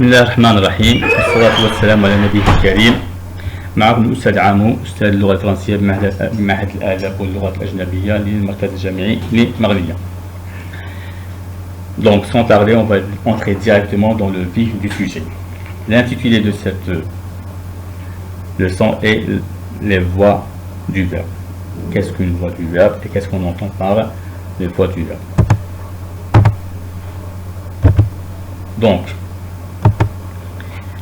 بسم الله الرحمن الرحيم والصلاة والسلام على النبي الكريم. معكم الأستاذ عامو أستاذ اللغة الفرنسية بمعهد الآداب واللغات الأجنبية للمركز الجامعي لمغربية. Donc sans tarder, on va entrer directement dans le vif du sujet. L'intitulé de cette leçon est les voies du verbe. Qu'est-ce qu'une voie du verbe et qu'est-ce qu'on entend par les voies du verbe? Donc,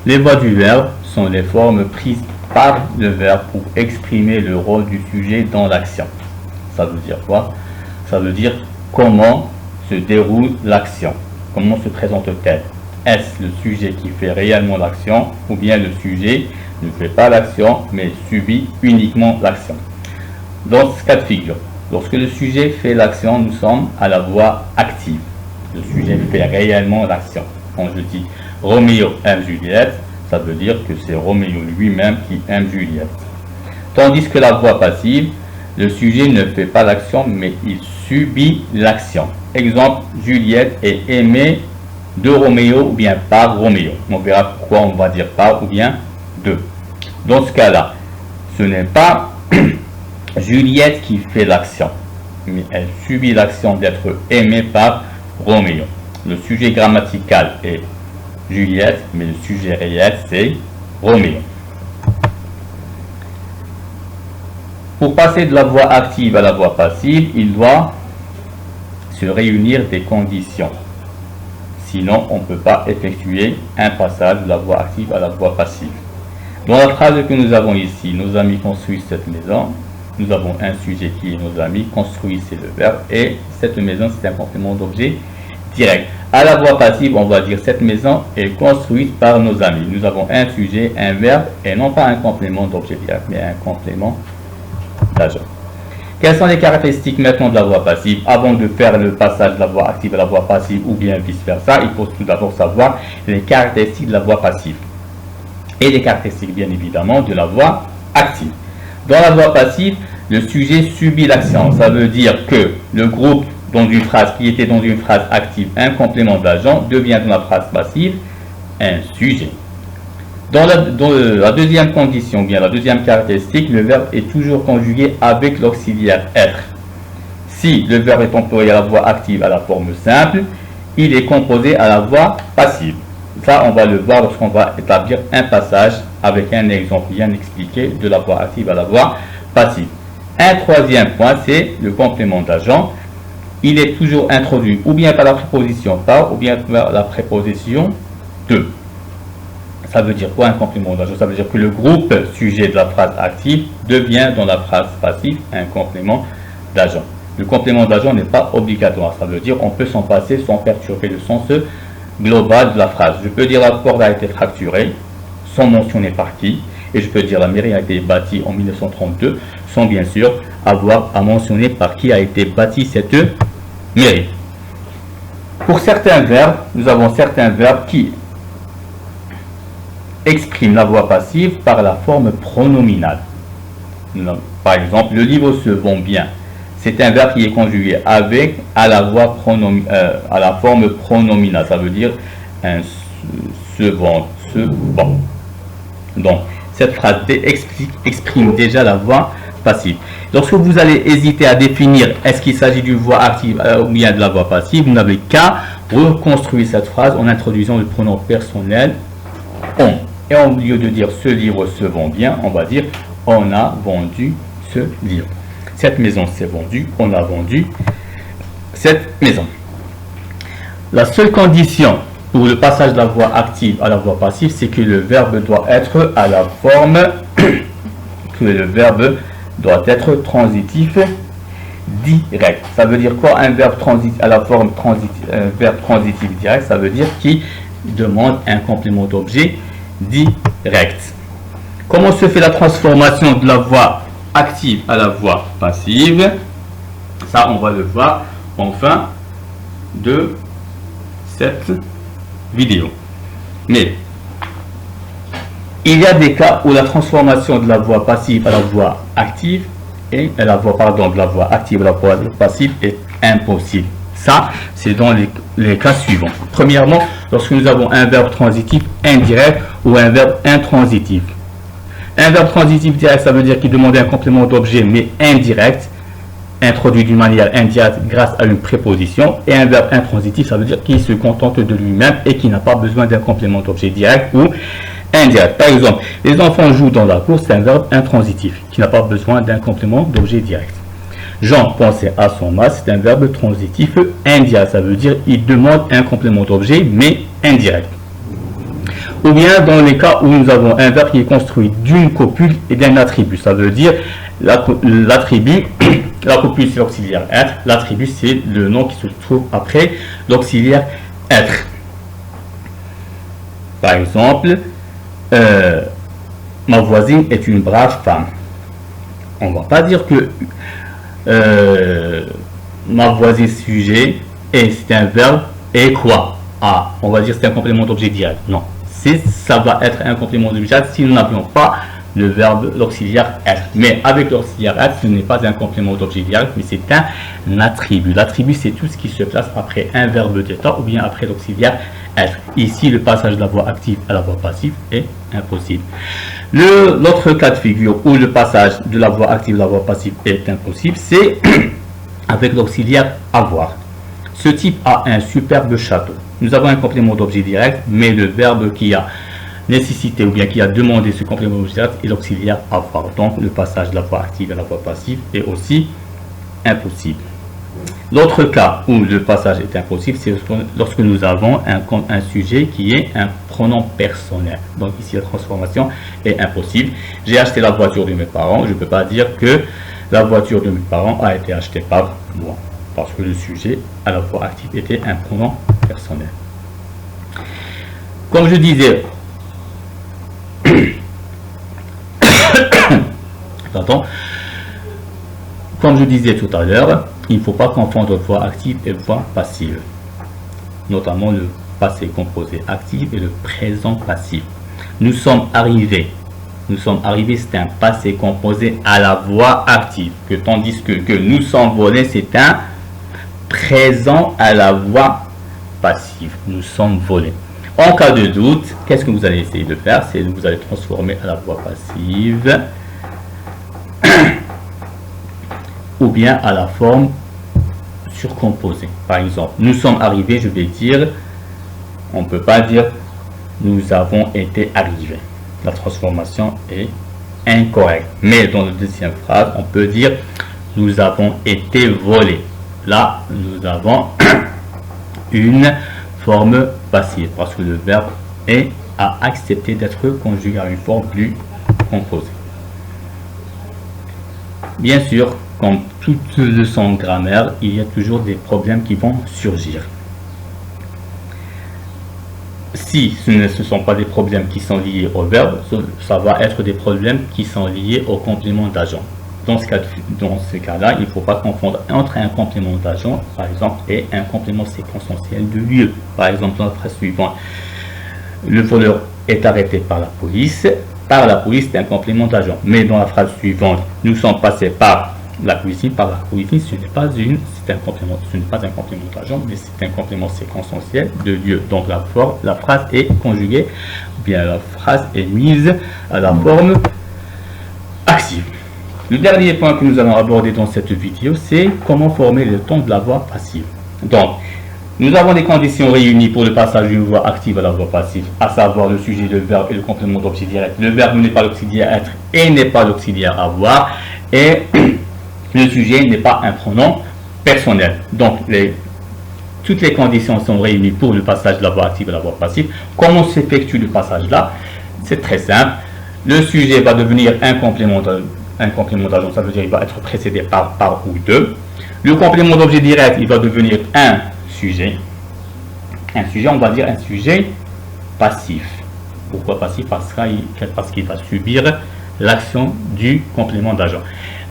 les voies du verbe sont les formes prises par le verbe pour exprimer le rôle du sujet dans l'action. Ça veut dire quoi? Ça veut dire comment se déroule l'action, comment se présente-t-elle. Est-ce le sujet qui fait réellement l'action ou bien le sujet ne fait pas l'action mais subit uniquement l'action? Dans ce cas de figure, lorsque le sujet fait l'action, nous sommes à la voie active. Le sujet fait réellement l'action. Quand je dis Roméo aime Juliette, ça veut dire que c'est Roméo lui-même qui aime Juliette. Tandis que la voie passive, le sujet ne fait pas l'action, mais il subit l'action. Exemple, Juliette est aimée de Roméo ou bien par Roméo. On verra pourquoi on va dire par ou bien de. Dans ce cas-là, ce n'est pas Juliette qui fait l'action, mais elle subit l'action d'être aimée par Roméo. Le sujet grammatical est Juliette, mais le sujet réel, c'est Roméo. Pour passer de la voie active à la voie passive, il doit se réunir des conditions. Sinon, on ne peut pas effectuer un passage de la voie active à la voie passive. Dans la phrase que nous avons ici, nos amis construisent cette maison. Nous avons un sujet qui est nos amis, construisent c'est le verbe, et cette maison c'est un complément d'objet direct. À la voie passive, on va dire cette maison est construite par nos amis. Nous avons un sujet, un verbe, et non pas un complément d'objet direct, mais un complément d'agent. Quelles sont les caractéristiques maintenant de la voie passive? Avant de faire le passage de la voie active à la voie passive ou bien vice versa, il faut tout d'abord savoir les caractéristiques de la voie passive et les caractéristiques bien évidemment de la voie active. Dans la voie passive, le sujet subit l'action. Ça veut dire que le groupe dans une phrase qui était dans une phrase active, un complément d'agent, devient dans la phrase passive un sujet. Dans la deuxième condition, bien la deuxième caractéristique, le verbe est toujours conjugué avec l'auxiliaire être. Si le verbe est employé à la voie active à la forme simple, il est composé à la voie passive. Ça, on va le voir lorsqu'on va établir un passage avec un exemple bien expliqué de la voie active à la voie passive. Un troisième point, c'est le complément d'agent. Il est toujours introduit ou bien par la préposition par ou bien par la préposition de. Ça veut dire quoi un complément d'agent? Ça veut dire que le groupe sujet de la phrase active devient dans la phrase passive un complément d'agent. Le complément d'agent n'est pas obligatoire. Ça veut dire qu'on peut s'en passer sans perturber le sens global de la phrase. Je peux dire la porte a été fracturée sans mentionner par qui. Et je peux dire la mairie a été bâtie en 1932 sans bien sûr avoir à mentionner par qui a été bâtie cette mairie. Pour certains verbes, nous avons certains verbes qui expriment la voie passive par la forme pronominale. Par exemple, le livre se vend bien. C'est un verbe qui est conjugué avec à la forme pronominale. Ça veut dire un se vend, se vend. Donc, cette phrase exprime déjà la voie passive. Lorsque vous allez hésiter à définir est-ce qu'il s'agit d'une voie active ou bien de la voie passive, vous n'avez qu'à reconstruire cette phrase en introduisant le pronom personnel on. Et au lieu de dire ce livre se vend bien, on va dire on a vendu ce livre. Cette maison s'est vendue, on a vendu cette maison. La seule condition pour le passage de la voie active à la voie passive, c'est que le verbe doit être à la forme transitif direct. Ça veut dire quoi un verbe transitif à la forme verbe transitif direct? Ça veut dire qu'il demande un complément d'objet direct. Comment se fait la transformation de la voie active à la voie passive? Ça, on va le voir en fin de cette vidéo. Mais il y a des cas où la transformation de la voie passive à la voie active et de la voie active à la voie passive est impossible. Ça, c'est dans les cas suivants. Premièrement, lorsque nous avons un verbe transitif indirect ou un verbe intransitif. Un verbe transitif direct, ça veut dire qu'il demande un complément d'objet, mais indirect, introduit d'une manière indirecte grâce à une préposition. Et un verbe intransitif, ça veut dire qu'il se contente de lui-même et qui n'a pas besoin d'un complément d'objet direct ou indirect. Par exemple, les enfants jouent dans la cour, c'est un verbe intransitif qui n'a pas besoin d'un complément d'objet direct. Jean pensait à son masque, c'est un verbe transitif indirect, ça veut dire il demande un complément d'objet mais indirect. Ou bien dans les cas où nous avons un verbe qui est construit d'une copule et d'un attribut, ça veut dire l'attribut, la copule c'est l'auxiliaire être, l'attribut c'est le nom qui se trouve après l'auxiliaire être. Par exemple, ma voisine est une brave femme. On ne va pas dire que ma voisine sujet et c'est un verbe et quoi. Ah, on va dire c'est un complément d'objet direct. Non, ça va être un complément d'objet direct si nous n'avions pas le verbe l'auxiliaire être. Mais avec l'auxiliaire être, ce n'est pas un complément d'objet direct, mais c'est un attribut. L'attribut, c'est tout ce qui se place après un verbe d'état ou bien après l'auxiliaire être. Ici, le passage de la voix active à la voix passive est impossible. L'autre cas de figure où le passage de la voix active à la voix passive est impossible, c'est avec l'auxiliaire avoir. Ce type a un superbe château. Nous avons un complément d'objet direct, mais le verbe qui a nécessité ou bien qui a demandé ce complément d'objet direct est l'auxiliaire avoir. Donc le passage de la voix active à la voix passive est aussi impossible. L'autre cas où le passage est impossible, c'est lorsque nous avons un sujet qui est un pronom personnel. Donc ici, la transformation est impossible. J'ai acheté la voiture de mes parents. Je ne peux pas dire que la voiture de mes parents a été achetée par moi, parce que le sujet à la voix active était un pronom personnel. Comme je disais, pardon, comme je disais tout à l'heure, il ne faut pas confondre voix active et voix passive, notamment le passé composé actif et le présent passif. Nous sommes arrivés, c'est un passé composé à la voix active, tandis que nous sommes volés, c'est un présent à la voix passive. Nous sommes volés. En cas de doute, qu'est-ce que vous allez essayer de faire? C'est que vous allez transformer à la voix passive ou bien à la forme surcomposée. Par exemple, nous sommes arrivés, je vais dire, on ne peut pas dire nous avons été arrivés. La transformation est incorrecte. Mais dans la deuxième phrase, on peut dire nous avons été volés. Là, nous avons une forme passive parce que le verbe a accepté d'être conjugué à une forme plus composée. Bien sûr, comme toute leçon de grammaire, il y a toujours des problèmes qui vont surgir. Si ce ne sont pas des problèmes qui sont liés au verbe, ça va être des problèmes qui sont liés au complément d'agent. Dans ce cas-là, il ne faut pas confondre entre un complément d'agent, par exemple, et un complément séquentiel de lieu. Par exemple, dans la phrase suivante, le voleur est arrêté par la police. Par la police, c'est un complément d'agent. Mais dans la phrase suivante, nous sommes passés par la cuisine. Par la cuisine, ce n'est pas un complément d'agent, mais c'est un complément séquentiel de lieu. Donc la phrase est conjuguée, ou bien la phrase est mise à la forme active. Le dernier point que nous allons aborder dans cette vidéo, c'est comment former le ton de la voix passive. Donc, nous avons les conditions réunies pour le passage d'une voix active à la voix passive, à savoir le sujet, le verbe et le complément d'objet direct. Le verbe n'est pas l'auxiliaire être et n'est pas l'auxiliaire avoir, et le sujet n'est pas un pronom personnel. Donc, toutes les conditions sont réunies pour le passage de la voix active à la voix passive. Comment s'effectue le passage là? C'est très simple. Le sujet va devenir un complément d'agent, ça veut dire qu'il va être précédé par ou de. Le complément d'objet direct, il va devenir un sujet. Un sujet, on va dire un sujet passif. Pourquoi passif? Parce qu'il va subir l'action du complément d'agent.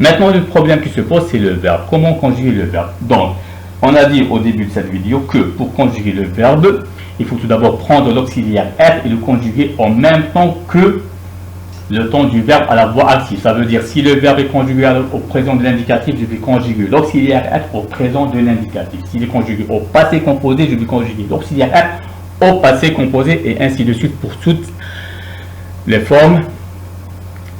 Maintenant, le problème qui se pose, c'est le verbe. Comment conjuguer le verbe? Donc, on a dit au début de cette vidéo que pour conjuguer le verbe, il faut tout d'abord prendre l'auxiliaire être et le conjuguer en même temps que le temps du verbe à la voix active. Ça veut dire si le verbe est conjugué au présent de l'indicatif, je vais conjuguer l'auxiliaire être au présent de l'indicatif. S'il est conjugué au passé composé, je vais conjuguer l'auxiliaire être au passé composé et ainsi de suite pour toutes les formes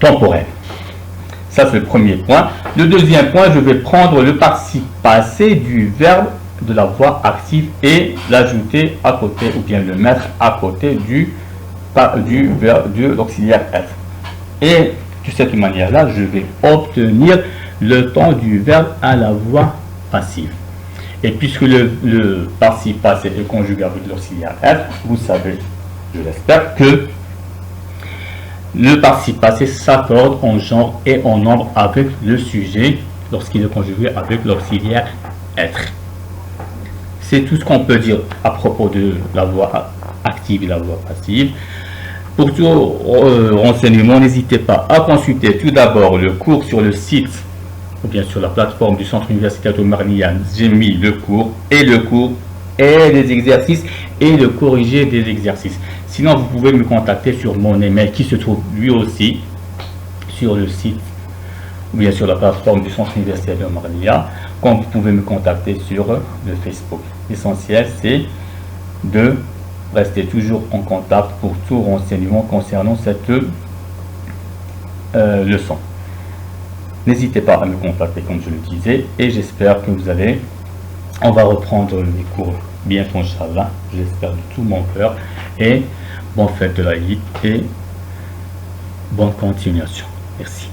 temporelles. Ça, c'est le premier point. Le deuxième point, je vais prendre le participe passé du verbe de la voix active et l'ajouter à côté ou bien le mettre à côté du verbe de l'auxiliaire être. Et de cette manière-là, je vais obtenir le temps du verbe à la voix passive. Et puisque le participe passé est conjugué avec l'auxiliaire être, vous savez, je l'espère, que le participe passé s'accorde en genre et en nombre avec le sujet lorsqu'il est conjugué avec l'auxiliaire être. C'est tout ce qu'on peut dire à propos de la voix active et la voix passive. Pour tout renseignement, n'hésitez pas à consulter tout d'abord le cours sur le site ou bien sur la plateforme du Centre universitaire de Marliane. J'ai mis le cours et les exercices et le corrigé des exercices. Sinon, vous pouvez me contacter sur mon email qui se trouve lui aussi sur le site ou bien sur la plateforme du Centre universitaire de Marliane, comme vous pouvez me contacter sur le Facebook. L'essentiel, c'est de rester toujours en contact pour tout renseignement concernant cette leçon. N'hésitez pas à me contacter comme je le disais et j'espère que on va reprendre les cours bientôt, Inch'Allah, j'espère de tout mon cœur, et bonne fête de l'Aïd et bonne continuation. Merci.